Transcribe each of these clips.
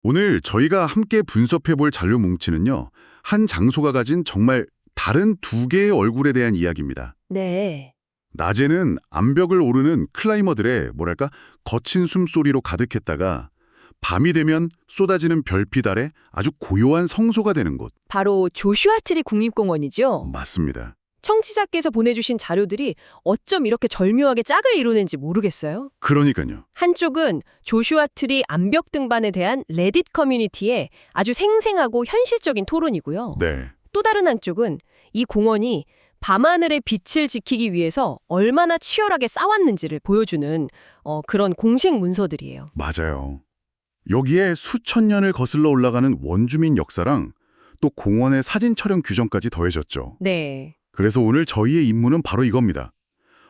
오늘 저희가 함께 분석해 볼 잔류 뭉치는요. 한 장소가 가진 정말 다른 두 개의 얼굴에 대한 이야기입니다. 네. 낮에는 암벽을 오르는 클라이머들의 거친 숨소리로 가득했다가 밤이 되면 쏟아지는 별빛 아래 아주 고요한 성소가 되는 곳. 바로 조슈아 트리 국립공원이죠. 맞습니다. 청취자께서 보내주신 자료들이 어쩜 이렇게 절묘하게 짝을 이루는지 모르겠어요. 그러니까요. 한쪽은 조슈아 트리 암벽 등반에 대한 레딧 커뮤니티의 아주 생생하고 현실적인 토론이고요. 네. 또 다른 한쪽은 이 공원이 밤하늘의 빛을 지키기 위해서 얼마나 치열하게 싸웠는지를 보여주는 그런 공식 문서들이에요. 맞아요. 여기에 수천 년을 거슬러 올라가는 원주민 역사랑 또 공원의 사진 촬영 규정까지 더해졌죠. 네. 그래서 오늘 저희의 임무는 바로 이겁니다.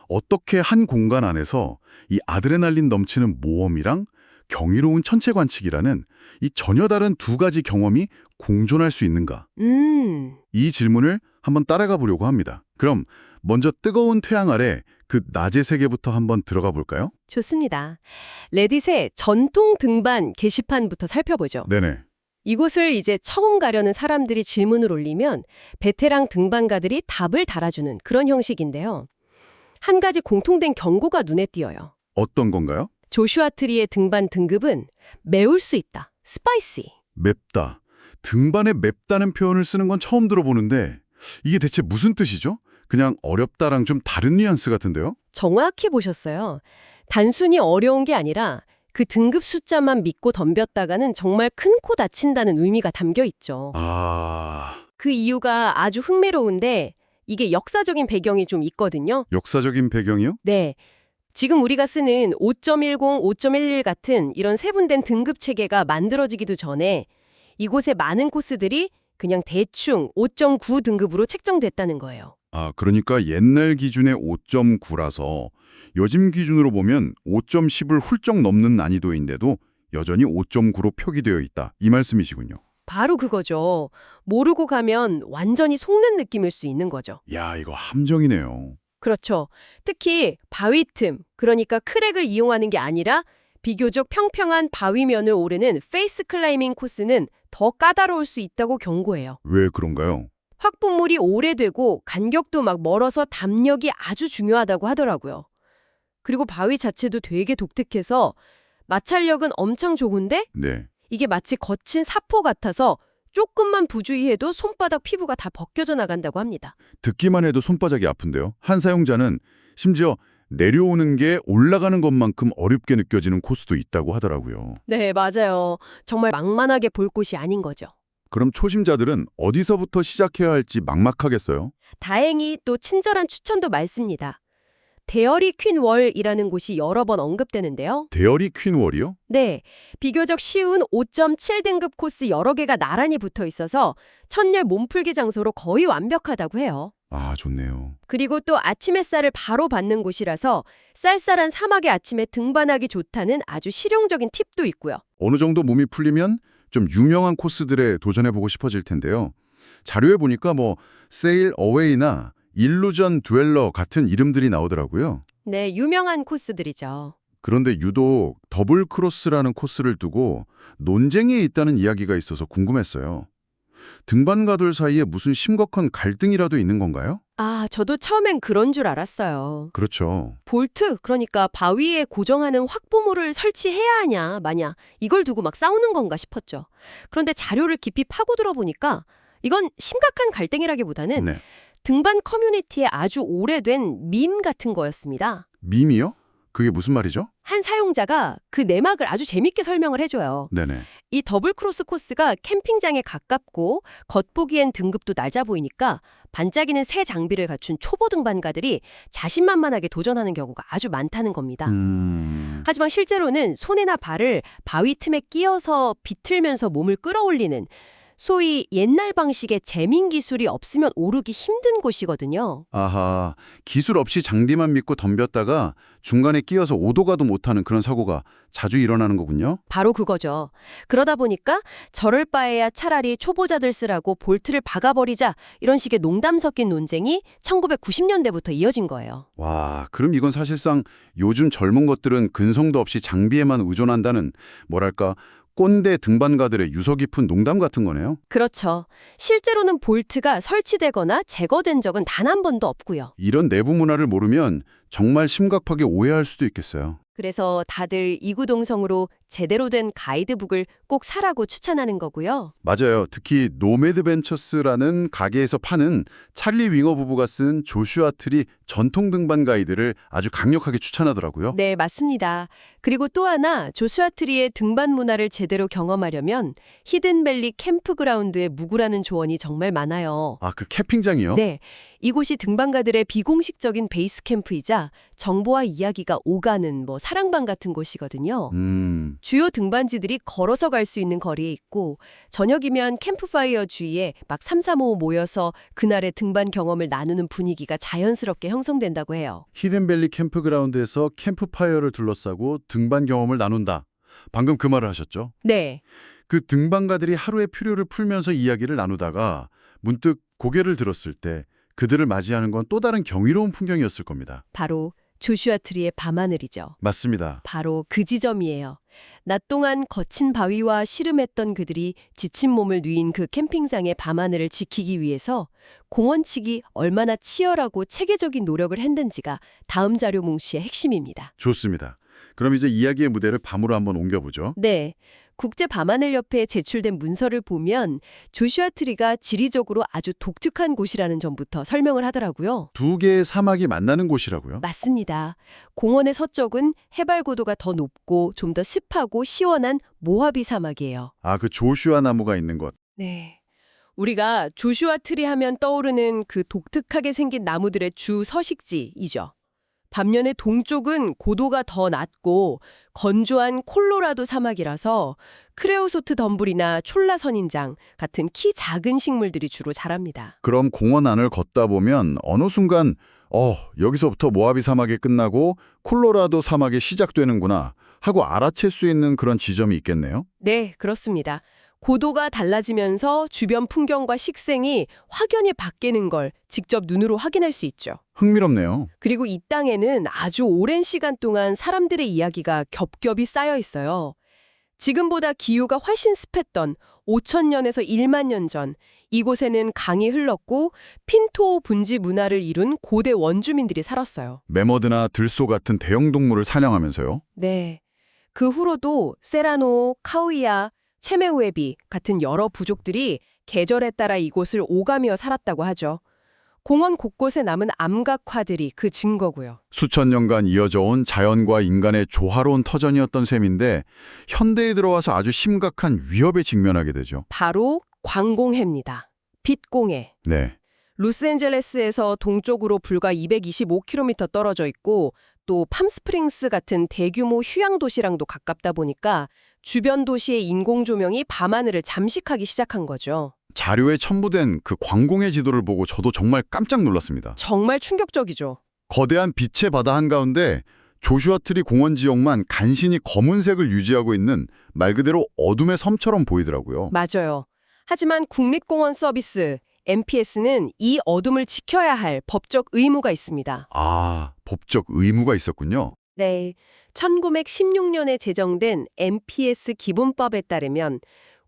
어떻게 한 공간 안에서 이 아드레날린 넘치는 모험이랑 경이로운 천체 관측이라는 이 전혀 다른 두 가지 경험이 공존할 수 있는가? 이 질문을 한번 따라가 보려고 합니다. 그럼 먼저 뜨거운 태양 아래 그 낮의 세계부터 한번 들어가 볼까요? 좋습니다. 레딧의 전통 등반 게시판부터 살펴보죠. 네네. 이곳을 이제 처음 가려는 사람들이 질문을 올리면 베테랑 등반가들이 답을 달아주는 그런 형식인데요. 한 가지 공통된 경고가 눈에 띄어요. 어떤 건가요? 조슈아 트리의 등반 등급은 매울 수 있다. 스파이시. 맵다. 등반에 맵다는 표현을 쓰는 건 처음 들어보는데 이게 대체 무슨 뜻이죠? 그냥 어렵다랑 좀 다른 뉘앙스 같은데요? 정확히 보셨어요. 단순히 어려운 게 아니라 그 등급 숫자만 믿고 덤볐다가는 정말 큰 코 다친다는 의미가 담겨 있죠. 그 이유가 아주 흥미로운데 이게 역사적인 배경이 좀 있거든요. 역사적인 배경이요? 네. 지금 우리가 쓰는 5.10, 5.11 같은 이런 세분된 등급 체계가 만들어지기도 전에 이곳의 많은 코스들이 그냥 대충 5.9 등급으로 책정됐다는 거예요. 그러니까 옛날 기준의 5.9라서 요즘 기준으로 보면 5.10을 훌쩍 넘는 난이도인데도 여전히 5.9로 표기되어 있다. 이 말씀이시군요. 바로 그거죠. 모르고 가면 완전히 속는 느낌일 수 있는 거죠. 야, 이거 함정이네요. 그렇죠. 특히 바위 틈, 그러니까 크랙을 이용하는 게 아니라 비교적 평평한 바위면을 오르는 페이스 클라이밍 코스는 더 까다로울 수 있다고 경고해요. 왜 그런가요? 확보물이 오래되고 간격도 막 멀어서 담력이 아주 중요하다고 하더라고요. 그리고 바위 자체도 되게 독특해서 마찰력은 엄청 좋은데 네. 이게 마치 거친 사포 같아서 조금만 부주의해도 손바닥 피부가 다 벗겨져 나간다고 합니다. 듣기만 해도 손바닥이 아픈데요. 한 사용자는 심지어 내려오는 게 올라가는 것만큼 어렵게 느껴지는 코스도 있다고 하더라고요. 네, 맞아요. 정말 만만하게 볼 곳이 아닌 거죠. 그럼 초심자들은 어디서부터 시작해야 할지 막막하겠어요? 다행히 또 친절한 추천도 많습니다. 데어리 퀸 월이라는 곳이 여러 번 언급되는데요. 데어리 퀸월이요? 네, 비교적 쉬운 5.7 등급 코스 여러 개가 나란히 붙어 있어서 첫날 몸풀기 장소로 거의 완벽하다고 해요. 좋네요. 그리고 또 아침 햇살을 바로 받는 곳이라서 쌀쌀한 사막의 아침에 등반하기 좋다는 아주 실용적인 팁도 있고요. 어느 정도 몸이 풀리면 좀 유명한 코스들에 도전해보고 싶어질 텐데요. 자료에 보니까 세일 어웨이나 일루전 드웰러 같은 이름들이 나오더라고요. 네, 유명한 코스들이죠. 그런데 유독 더블 크로스라는 코스를 두고 논쟁이 있다는 이야기가 있어서 궁금했어요. 등반가들 사이에 무슨 심각한 갈등이라도 있는 건가요? 저도 처음엔 그런 줄 알았어요. 그렇죠. 볼트, 그러니까 바위에 고정하는 확보물을 설치해야 하냐, 마냐, 이걸 두고 막 싸우는 건가 싶었죠. 그런데 자료를 깊이 파고 들어보니까 이건 심각한 갈등이라기보다는 네. 등반 커뮤니티에 아주 오래된 밈 같은 거였습니다. 밈이요? 그게 무슨 말이죠? 한 사용자가 그 내막을 아주 재밌게 설명을 해줘요. 네네. 이 더블 크로스 코스가 캠핑장에 가깝고 겉보기엔 등급도 낮아 보이니까 반짝이는 새 장비를 갖춘 초보 등반가들이 자신만만하게 도전하는 경우가 아주 많다는 겁니다. 하지만 실제로는 손이나 발을 바위 틈에 끼어서 비틀면서 몸을 끌어올리는 소위 옛날 방식의 재민 기술이 없으면 오르기 힘든 곳이거든요. 아하, 기술 없이 장비만 믿고 덤볐다가 중간에 끼어서 오도 가도 못하는 그런 사고가 자주 일어나는 거군요. 바로 그거죠. 그러다 보니까 저럴 바에야 차라리 초보자들 쓰라고 볼트를 박아버리자 이런 식의 농담 섞인 논쟁이 1990년대부터 이어진 거예요. 와, 그럼 이건 사실상 요즘 젊은 것들은 근성도 없이 장비에만 의존한다는 꼰대 등반가들의 유서 깊은 농담 같은 거네요. 그렇죠. 실제로는 볼트가 설치되거나 제거된 적은 단 한 번도 없고요. 이런 내부 문화를 모르면 정말 심각하게 오해할 수도 있겠어요. 그래서 다들 이구동성으로 제대로 된 가이드북을 꼭 사라고 추천하는 거고요. 맞아요. 특히 노매드 벤처스라는 가게에서 파는 찰리 윙어 부부가 쓴 조슈아 트리 전통 등반 가이드를 아주 강력하게 추천하더라고요. 네, 맞습니다. 그리고 또 하나 조슈아 트리의 등반 문화를 제대로 경험하려면 히든밸리 캠프그라운드의 무구라는 조언이 정말 많아요. 아, 그 캠핑장이요? 네, 이곳이 등반가들의 비공식적인 베이스 캠프이자 정보와 이야기가 오가는 사랑방 같은 곳이거든요. 주요 등반지들이 걸어서 갈 수 있는 거리에 있고 저녁이면 캠프파이어 주위에 막 3, 4, 5 모여서 그날의 등반 경험을 나누는 분위기가 자연스럽게 형성된다고 해요. 히든밸리 캠프그라운드에서 캠프파이어를 둘러싸고 등반 경험을 나눈다. 방금 그 말을 하셨죠? 네, 그 등반가들이 하루의 피로를 풀면서 이야기를 나누다가 문득 고개를 들었을 때 그들을 맞이하는 건 또 다른 경이로운 풍경이었을 겁니다. 바로 조슈아 트리의 밤하늘이죠. 맞습니다. 바로 그 지점이에요. 낮 동안 거친 바위와 씨름했던 그들이 지친 몸을 뉘인 그 캠핑장의 밤하늘을 지키기 위해서 공원 측이 얼마나 치열하고 체계적인 노력을 했는지가 다음 자료 뭉치의 핵심입니다. 좋습니다. 그럼 이제 이야기의 무대를 밤으로 한번 옮겨보죠. 네, 국제 밤하늘협회에 제출된 문서를 보면 조슈아 트리가 지리적으로 아주 독특한 곳이라는 점부터 설명을 하더라고요. 두 개의 사막이 만나는 곳이라고요? 맞습니다. 공원의 서쪽은 해발 고도가 더 높고 좀 더 습하고 시원한 모하비 사막이에요. 아, 그 조슈아 나무가 있는 곳. 네. 우리가 조슈아 트리 하면 떠오르는 그 독특하게 생긴 나무들의 주 서식지이죠. 반면에 동쪽은 고도가 더 낮고 건조한 콜로라도 사막이라서 크레오소트 덤불이나 촐라 선인장 같은 키 작은 식물들이 주로 자랍니다. 그럼 공원 안을 걷다 보면 어느 순간 여기서부터 모하비 사막이 끝나고 콜로라도 사막이 시작되는구나 하고 알아챌 수 있는 그런 지점이 있겠네요? 네, 그렇습니다. 고도가 달라지면서 주변 풍경과 식생이 확연히 바뀌는 걸 직접 눈으로 확인할 수 있죠. 흥미롭네요. 그리고 이 땅에는 아주 오랜 시간 동안 사람들의 이야기가 겹겹이 쌓여 있어요. 지금보다 기후가 훨씬 습했던 5,000년에서 1만 년 전, 이곳에는 강이 흘렀고 핀토 분지 문화를 이룬 고대 원주민들이 살았어요. 매머드나 들소 같은 대형 동물을 사냥하면서요? 네. 그 후로도 세라노, 카우이아, 체메우에비 같은 여러 부족들이 계절에 따라 이곳을 오가며 살았다고 하죠. 공원 곳곳에 남은 암각화들이 그 증거고요. 수천 년간 이어져 온 자연과 인간의 조화로운 터전이었던 셈인데 현대에 들어와서 아주 심각한 위협에 직면하게 되죠. 바로 광공해입니다. 빛공해. 네. 로스앤젤레스에서 동쪽으로 불과 225km 떨어져 있고 또 팜스프링스 같은 대규모 휴양 도시랑도 가깝다 보니까 주변 도시의 인공 조명이 밤하늘을 잠식하기 시작한 거죠. 자료에 첨부된 그 광공의 지도를 보고 저도 정말 깜짝 놀랐습니다. 정말 충격적이죠. 거대한 빛의 바다 한가운데 조슈아 트리 공원 지역만 간신히 검은색을 유지하고 있는 말 그대로 어둠의 섬처럼 보이더라고요. 맞아요. 하지만 국립공원 서비스, MPS는 이 어둠을 지켜야 할 법적 의무가 있습니다. 아, 법적 의무가 있었군요. 네, 1916년에 제정된 MPS 기본법에 따르면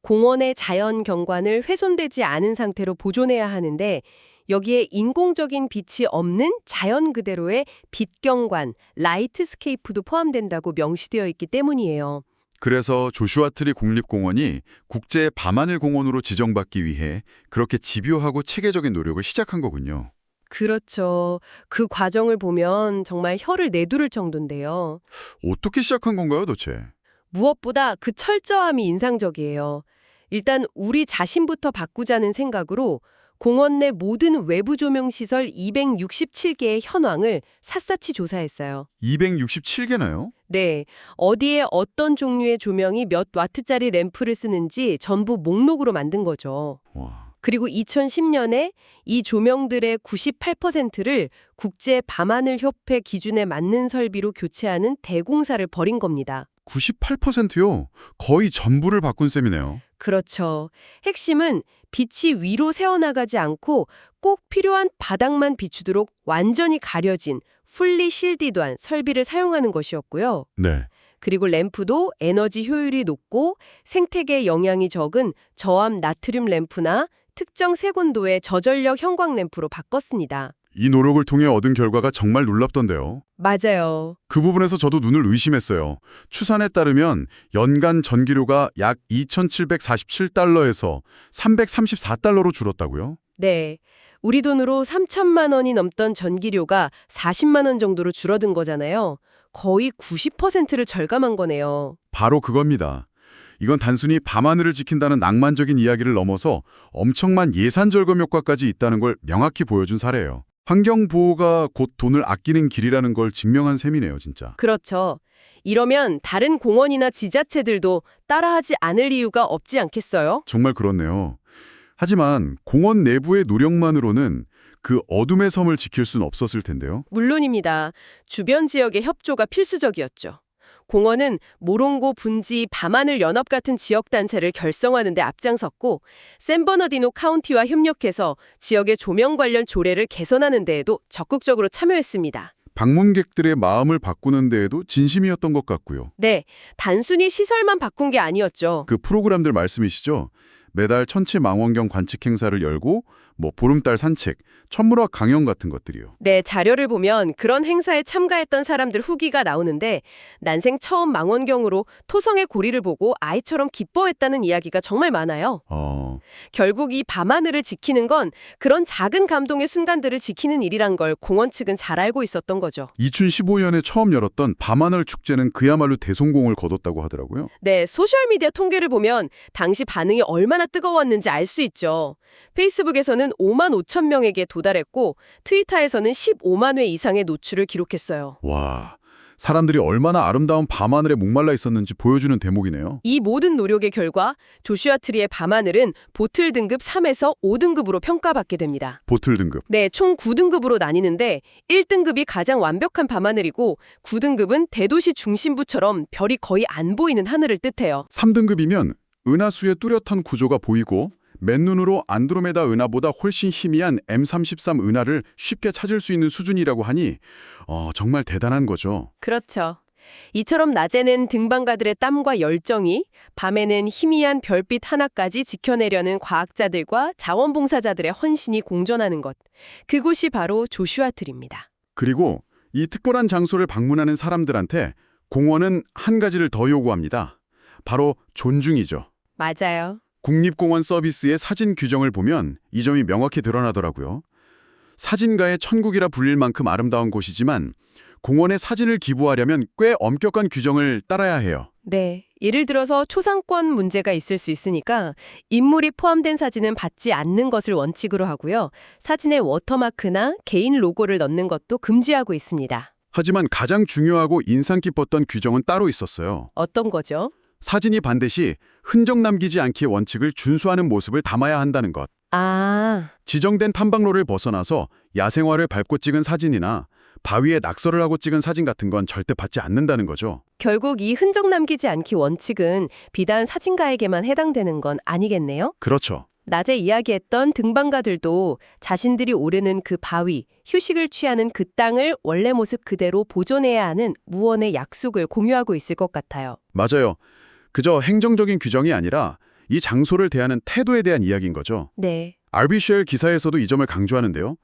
공원의 자연 경관을 훼손되지 않은 상태로 보존해야 하는데 여기에 인공적인 빛이 없는 자연 그대로의 빛경관, 라이트스케이프도 포함된다고 명시되어 있기 때문이에요. 그래서 조슈아 트리 국립공원이 국제 밤하늘 공원으로 지정받기 위해 그렇게 집요하고 체계적인 노력을 시작한 거군요. 그렇죠. 그 과정을 보면 정말 혀를 내두를 정도인데요. 어떻게 시작한 건가요, 도대체? 무엇보다 그 철저함이 인상적이에요. 일단 우리 자신부터 바꾸자는 생각으로 공원 내 모든 외부 조명 시설 267개의 현황을 샅샅이 조사했어요. 267개나요? 네, 어디에 어떤 종류의 조명이 몇 와트짜리 램프를 쓰는지 전부 목록으로 만든 거죠. 와, 그리고 2010년에 이 조명들의 98%를 국제 밤하늘 협회 기준에 맞는 설비로 교체하는 대공사를 벌인 겁니다. 98%요? 거의 전부를 바꾼 셈이네요. 그렇죠. 핵심은 빛이 위로 새어나가지 않고 꼭 필요한 바닥만 비추도록 완전히 가려진 풀리 실디드한 설비를 사용하는 것이었고요. 네. 그리고 램프도 에너지 효율이 높고 생태계 영향이 적은 저암 나트륨 램프나 특정 색온도의 저전력 형광 램프로 바꿨습니다. 이 노력을 통해 얻은 결과가 정말 놀랍던데요. 맞아요. 그 부분에서 저도 눈을 의심했어요. 추산에 따르면 연간 전기료가 약 2,747달러에서 334달러로 줄었다고요? 네. 우리 돈으로 3천만 원이 넘던 전기료가 40만 원 정도로 줄어든 거잖아요. 거의 90%를 절감한 거네요. 바로 그겁니다. 이건 단순히 밤하늘을 지킨다는 낭만적인 이야기를 넘어서 엄청난 예산 절감 효과까지 있다는 걸 명확히 보여준 사례예요. 환경보호가 곧 돈을 아끼는 길이라는 걸 증명한 셈이네요, 진짜. 그렇죠. 이러면 다른 공원이나 지자체들도 따라하지 않을 이유가 없지 않겠어요? 정말 그렇네요. 하지만 공원 내부의 노력만으로는 그 어둠의 섬을 지킬 수는 없었을 텐데요. 물론입니다. 주변 지역의 협조가 필수적이었죠. 공원은 모롱고, 분지, 밤하늘 연합 같은 지역단체를 결성하는 데 앞장섰고 샌버너디노 카운티와 협력해서 지역의 조명 관련 조례를 개선하는 데에도 적극적으로 참여했습니다. 방문객들의 마음을 바꾸는 데에도 진심이었던 것 같고요. 네, 단순히 시설만 바꾼 게 아니었죠. 그 프로그램들 말씀이시죠? 매달 천체 망원경 관측 행사를 열고 보름달 산책, 천문학 강연 같은 것들이요. 네, 자료를 보면 그런 행사에 참가했던 사람들 후기가 나오는데 난생 처음 망원경으로 토성의 고리를 보고 아이처럼 기뻐했다는 이야기가 정말 많아요. 결국 이 밤하늘을 지키는 건 그런 작은 감동의 순간들을 지키는 일이란 걸 공원 측은 잘 알고 있었던 거죠. 2015년에 처음 열었던 밤하늘 축제는 그야말로 대성공을 거뒀다고 하더라고요. 네, 소셜미디어 통계를 보면 당시 반응이 얼마나 뜨거웠는지 알 수 있죠. 페이스북에서는 5만 5천 명에게 도달했고 트위터에서는 15만 회 이상의 노출을 기록했어요. 와, 사람들이 얼마나 아름다운 밤하늘에 목말라 있었는지 보여주는 대목이네요. 이 모든 노력의 결과 조슈아 트리의 밤하늘은 보틀 등급 3에서 5등급으로 평가받게 됩니다. 보틀 등급. 네, 총 9등급으로 나뉘는데 1등급이 가장 완벽한 밤하늘이고 9등급은 대도시 중심부처럼 별이 거의 안 보이는 하늘을 뜻해요. 3등급이면 은하수의 뚜렷한 구조가 보이고 맨눈으로 안드로메다 은하보다 훨씬 희미한 M33 은하를 쉽게 찾을 수 있는 수준이라고 하니 정말 대단한 거죠. 그렇죠. 이처럼 낮에는 등반가들의 땀과 열정이, 밤에는 희미한 별빛 하나까지 지켜내려는 과학자들과 자원봉사자들의 헌신이 공존하는 것. 그곳이 바로 조슈아 트리입니다. 그리고 이 특별한 장소를 방문하는 사람들한테 공원은 한 가지를 더 요구합니다. 바로 존중이죠. 맞아요. 국립공원 서비스의 사진 규정을 보면 이 점이 명확히 드러나더라고요. 사진가의 천국이라 불릴 만큼 아름다운 곳이지만 공원에 사진을 기부하려면 꽤 엄격한 규정을 따라야 해요. 네. 예를 들어서 초상권 문제가 있을 수 있으니까 인물이 포함된 사진은 받지 않는 것을 원칙으로 하고요. 사진에 워터마크나 개인 로고를 넣는 것도 금지하고 있습니다. 하지만 가장 중요하고 인상 깊었던 규정은 따로 있었어요. 어떤 거죠? 사진이 반드시 흔적 남기지 않기의 원칙을 준수하는 모습을 담아야 한다는 것. 지정된 탐방로를 벗어나서 야생화를 밟고 찍은 사진이나 바위에 낙서를 하고 찍은 사진 같은 건 절대 받지 않는다는 거죠. 결국 이 흔적 남기지 않기 원칙은 비단 사진가에게만 해당되는 건 아니겠네요? 그렇죠. 낮에 이야기했던 등반가들도 자신들이 오르는 그 바위, 휴식을 취하는 그 땅을 원래 모습 그대로 보존해야 하는 무언의 약속을 공유하고 있을 것 같아요. 맞아요. 그저 행정적인 규정이 아니라 이 장소를 대하는 태도에 대한 이야기인 거죠. 네. RBCL 기사에서도 이 점을 강조하는데요.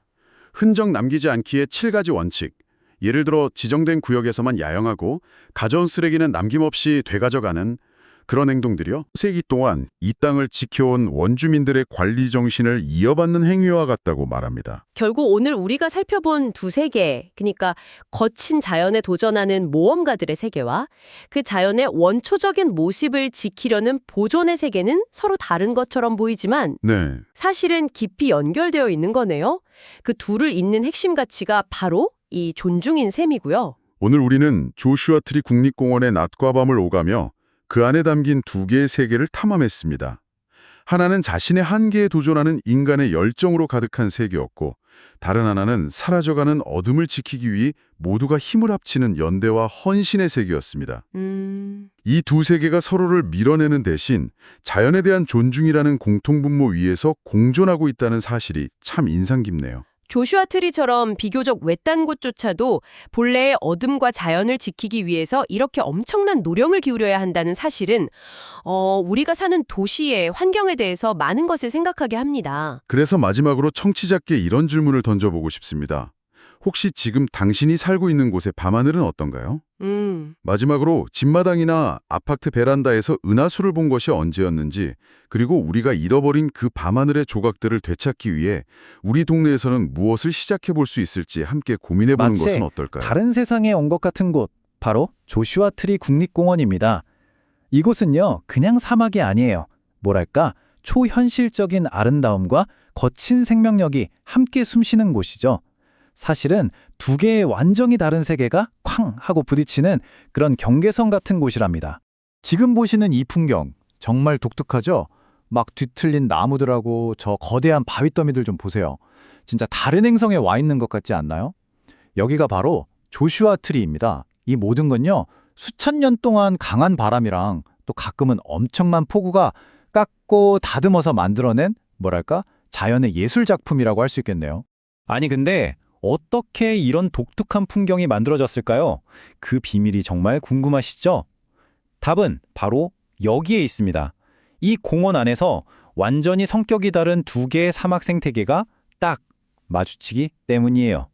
흔적 남기지 않기의 7가지 원칙. 예를 들어 지정된 구역에서만 야영하고 가져온 쓰레기는 남김없이 되가져가는 그런 행동들이요. 세기 동안 이 땅을 지켜온 원주민들의 관리 정신을 이어받는 행위와 같다고 말합니다. 결국 오늘 우리가 살펴본 두 세계, 그러니까 거친 자연에 도전하는 모험가들의 세계와 그 자연의 원초적인 모습을 지키려는 보존의 세계는 서로 다른 것처럼 보이지만 네. 사실은 깊이 연결되어 있는 거네요. 그 둘을 잇는 핵심 가치가 바로 이 존중인 셈이고요. 오늘 우리는 조슈아 트리 국립공원의 낮과 밤을 오가며 그 안에 담긴 두 개의 세계를 탐험했습니다. 하나는 자신의 한계에 도전하는 인간의 열정으로 가득한 세계였고 다른 하나는 사라져가는 어둠을 지키기 위해 모두가 힘을 합치는 연대와 헌신의 세계였습니다. 이 두 세계가 서로를 밀어내는 대신 자연에 대한 존중이라는 공통분모 위에서 공존하고 있다는 사실이 참 인상 깊네요. 조슈아 트리처럼 비교적 외딴 곳조차도 본래의 어둠과 자연을 지키기 위해서 이렇게 엄청난 노력을 기울여야 한다는 사실은 우리가 사는 도시의 환경에 대해서 많은 것을 생각하게 합니다. 그래서 마지막으로 청취자께 이런 질문을 던져보고 싶습니다. 혹시 지금 당신이 살고 있는 곳의 밤하늘은 어떤가요? 마지막으로 집마당이나 아파트 베란다에서 은하수를 본 것이 언제였는지, 그리고 우리가 잃어버린 그 밤하늘의 조각들을 되찾기 위해 우리 동네에서는 무엇을 시작해 볼 수 있을지 함께 고민해보는 마치 것은 어떨까요? 다른 세상에 온 것 같은 곳, 바로 조슈아 트리 국립공원입니다. 이곳은요, 그냥 사막이 아니에요. 뭐랄까, 초현실적인 아름다움과 거친 생명력이 함께 숨쉬는 곳이죠. 사실은 두 개의 완전히 다른 세계가 쾅 하고 부딪히는 그런 경계선 같은 곳이랍니다. 지금 보시는 이 풍경 정말 독특하죠? 막 뒤틀린 나무들하고 저 거대한 바위더미들 좀 보세요. 진짜 다른 행성에 와 있는 것 같지 않나요? 여기가 바로 조슈아 트리입니다. 이 모든 건요, 수천 년 동안 강한 바람이랑 또 가끔은 엄청난 폭우가 깎고 다듬어서 만들어낸 뭐랄까 자연의 예술 작품이라고 할 수 있겠네요. 아니 근데 어떻게 이런 독특한 풍경이 만들어졌을까요? 그 비밀이 정말 궁금하시죠? 답은 바로 여기에 있습니다. 이 공원 안에서 완전히 성격이 다른 두 개의 사막 생태계가 딱 마주치기 때문이에요.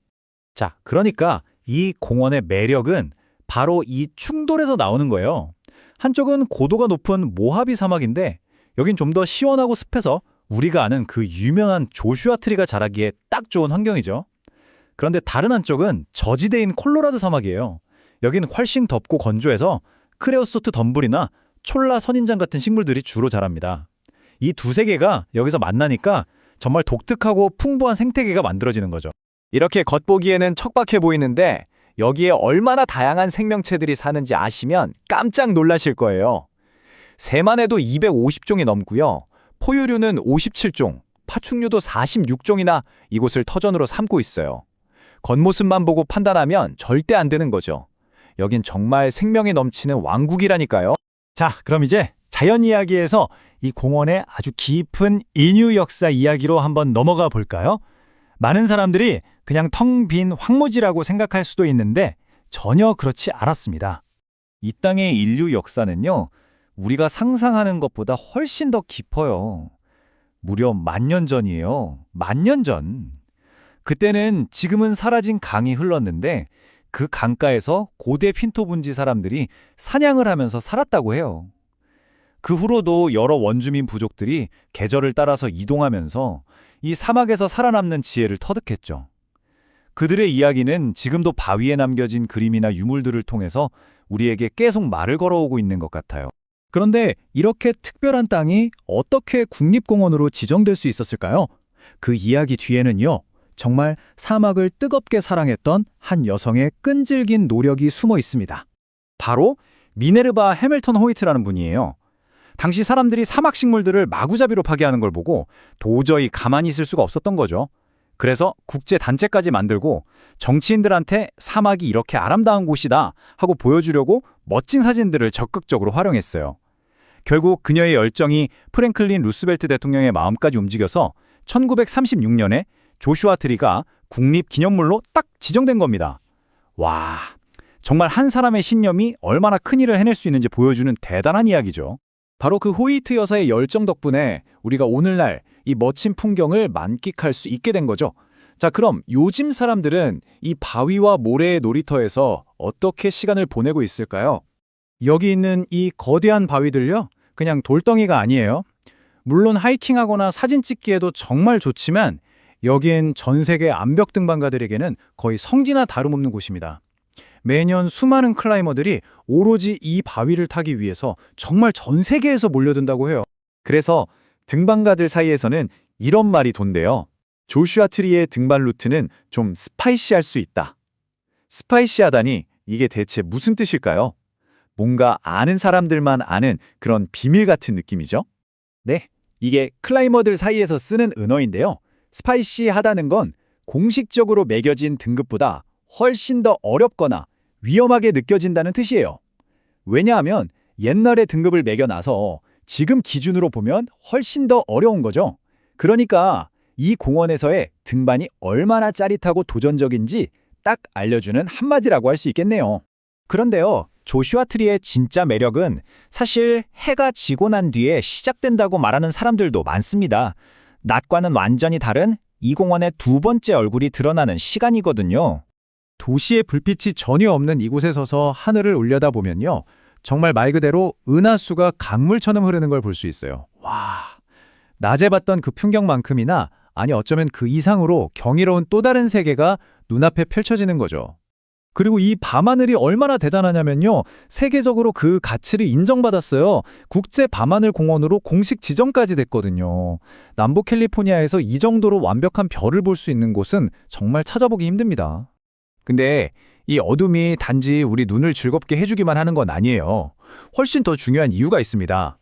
자, 그러니까 이 공원의 매력은 바로 이 충돌에서 나오는 거예요. 한쪽은 고도가 높은 모하비 사막인데 여긴 좀 더 시원하고 습해서 우리가 아는 그 유명한 조슈아 트리가 자라기에 딱 좋은 환경이죠. 그런데 다른 한쪽은 저지대인 콜로라도 사막이에요. 여기는 훨씬 덥고 건조해서 크레오소트 덤불이나 촐라 선인장 같은 식물들이 주로 자랍니다. 이 두 세계가 여기서 만나니까 정말 독특하고 풍부한 생태계가 만들어지는 거죠. 이렇게 겉보기에는 척박해 보이는데 여기에 얼마나 다양한 생명체들이 사는지 아시면 깜짝 놀라실 거예요. 새만 해도 250종이 넘고요. 포유류는 57종, 파충류도 46종이나 이곳을 터전으로 삼고 있어요. 겉모습만 보고 판단하면 절대 안 되는 거죠. 여긴 정말 생명이 넘치는 왕국이라니까요. 자, 그럼 이제 자연 이야기에서 이 공원의 아주 깊은 인유 역사 이야기로 한번 넘어가 볼까요? 많은 사람들이 그냥 텅 빈 황무지라고 생각할 수도 있는데 전혀 그렇지 않았습니다. 이 땅의 인류 역사는요, 우리가 상상하는 것보다 훨씬 더 깊어요. 무려 10,000년 전이에요. 10,000년 전. 그때는 지금은 사라진 강이 흘렀는데 그 강가에서 고대 핀토분지 사람들이 사냥을 하면서 살았다고 해요. 그 후로도 여러 원주민 부족들이 계절을 따라서 이동하면서 이 사막에서 살아남는 지혜를 터득했죠. 그들의 이야기는 지금도 바위에 남겨진 그림이나 유물들을 통해서 우리에게 계속 말을 걸어오고 있는 것 같아요. 그런데 이렇게 특별한 땅이 어떻게 국립공원으로 지정될 수 있었을까요? 그 이야기 뒤에는요, 정말 사막을 뜨겁게 사랑했던 한 여성의 끈질긴 노력이 숨어 있습니다. 바로 미네르바 해밀턴 호이트라는 분이에요. 당시 사람들이 사막 식물들을 마구잡이로 파괴하는 걸 보고 도저히 가만히 있을 수가 없었던 거죠. 그래서 국제단체까지 만들고 정치인들한테 사막이 이렇게 아름다운 곳이다 하고 보여주려고 멋진 사진들을 적극적으로 활용했어요. 결국 그녀의 열정이 프랭클린 루스벨트 대통령의 마음까지 움직여서 1936년에 조슈아 트리가 국립기념물로 딱 지정된 겁니다. 와, 정말 한 사람의 신념이 얼마나 큰 일을 해낼 수 있는지 보여주는 대단한 이야기죠. 바로 그 호이트 여사의 열정 덕분에 우리가 오늘날 이 멋진 풍경을 만끽할 수 있게 된 거죠. 자, 그럼 요즘 사람들은 이 바위와 모래의 놀이터에서 어떻게 시간을 보내고 있을까요? 여기 있는 이 거대한 바위들요, 그냥 돌덩이가 아니에요. 물론 하이킹하거나 사진 찍기에도 정말 좋지만 여기엔 전 세계 암벽 등반가들에게는 거의 성지나 다름없는 곳입니다. 매년 수많은 클라이머들이 오로지 이 바위를 타기 위해서 정말 전 세계에서 몰려든다고 해요. 그래서 등반가들 사이에서는 이런 말이 돈대요. 조슈아 트리의 등반 루트는 좀 스파이시할 수 있다. 스파이시하다니 이게 대체 무슨 뜻일까요? 뭔가 아는 사람들만 아는 그런 비밀 같은 느낌이죠? 네, 이게 클라이머들 사이에서 쓰는 은어인데요. 스파이시하다는 건 공식적으로 매겨진 등급보다 훨씬 더 어렵거나 위험하게 느껴진다는 뜻이에요. 왜냐하면 옛날에 등급을 매겨놔서 지금 기준으로 보면 훨씬 더 어려운 거죠. 그러니까 이 공원에서의 등반이 얼마나 짜릿하고 도전적인지 딱 알려주는 한마디라고 할 수 있겠네요. 그런데요, 조슈아 트리의 진짜 매력은 사실 해가 지고 난 뒤에 시작된다고 말하는 사람들도 많습니다. 낮과는 완전히 다른 이 공원의 두 번째 얼굴이 드러나는 시간이거든요. 도시의 불빛이 전혀 없는 이곳에 서서 하늘을 올려다보면요, 정말 말 그대로 은하수가 강물처럼 흐르는 걸 볼 수 있어요. 와, 낮에 봤던 그 풍경만큼이나 아니 어쩌면 그 이상으로 경이로운 또 다른 세계가 눈앞에 펼쳐지는 거죠. 그리고 이 밤하늘이 얼마나 대단하냐면요, 세계적으로 그 가치를 인정받았어요. 국제 밤하늘 공원으로 공식 지정까지 됐거든요. 남부 캘리포니아에서 이 정도로 완벽한 별을 볼 수 있는 곳은 정말 찾아보기 힘듭니다. 근데 이 어둠이 단지 우리 눈을 즐겁게 해주기만 하는 건 아니에요. 훨씬 더 중요한 이유가 있습니다.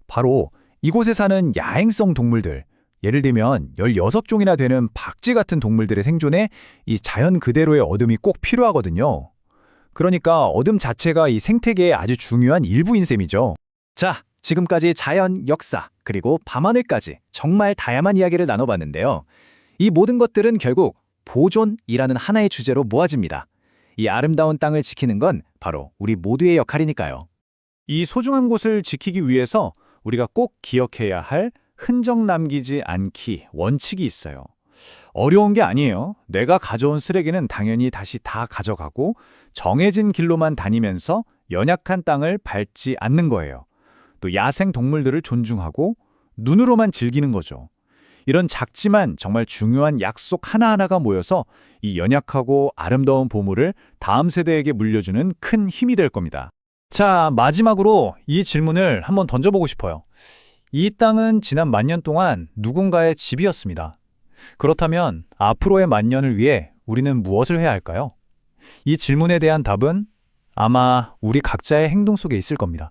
바로 이곳에 사는 야행성 동물들, 예를 들면 16종이나 되는 박쥐 같은 동물들의 생존에 이 자연 그대로의 어둠이 꼭 필요하거든요. 그러니까 어둠 자체가 이 생태계의 아주 중요한 일부인 셈이죠. 자, 지금까지 자연, 역사, 그리고 밤하늘까지 정말 다양한 이야기를 나눠봤는데요. 이 모든 것들은 결국 보존이라는 하나의 주제로 모아집니다. 이 아름다운 땅을 지키는 건 바로 우리 모두의 역할이니까요. 이 소중한 곳을 지키기 위해서 우리가 꼭 기억해야 할 흔적 남기지 않기 원칙이 있어요. 어려운 게 아니에요. 내가 가져온 쓰레기는 당연히 다시 다 가져가고 정해진 길로만 다니면서 연약한 땅을 밟지 않는 거예요. 또 야생 동물들을 존중하고 눈으로만 즐기는 거죠. 이런 작지만 정말 중요한 약속 하나하나가 모여서 이 연약하고 아름다운 보물을 다음 세대에게 물려주는 큰 힘이 될 겁니다. 자, 마지막으로 이 질문을 한번 던져보고 싶어요. 이 땅은 지난 만년 동안 누군가의 집이었습니다. 그렇다면 앞으로의 만년을 위해 우리는 무엇을 해야 할까요? 이 질문에 대한 답은 아마 우리 각자의 행동 속에 있을 겁니다.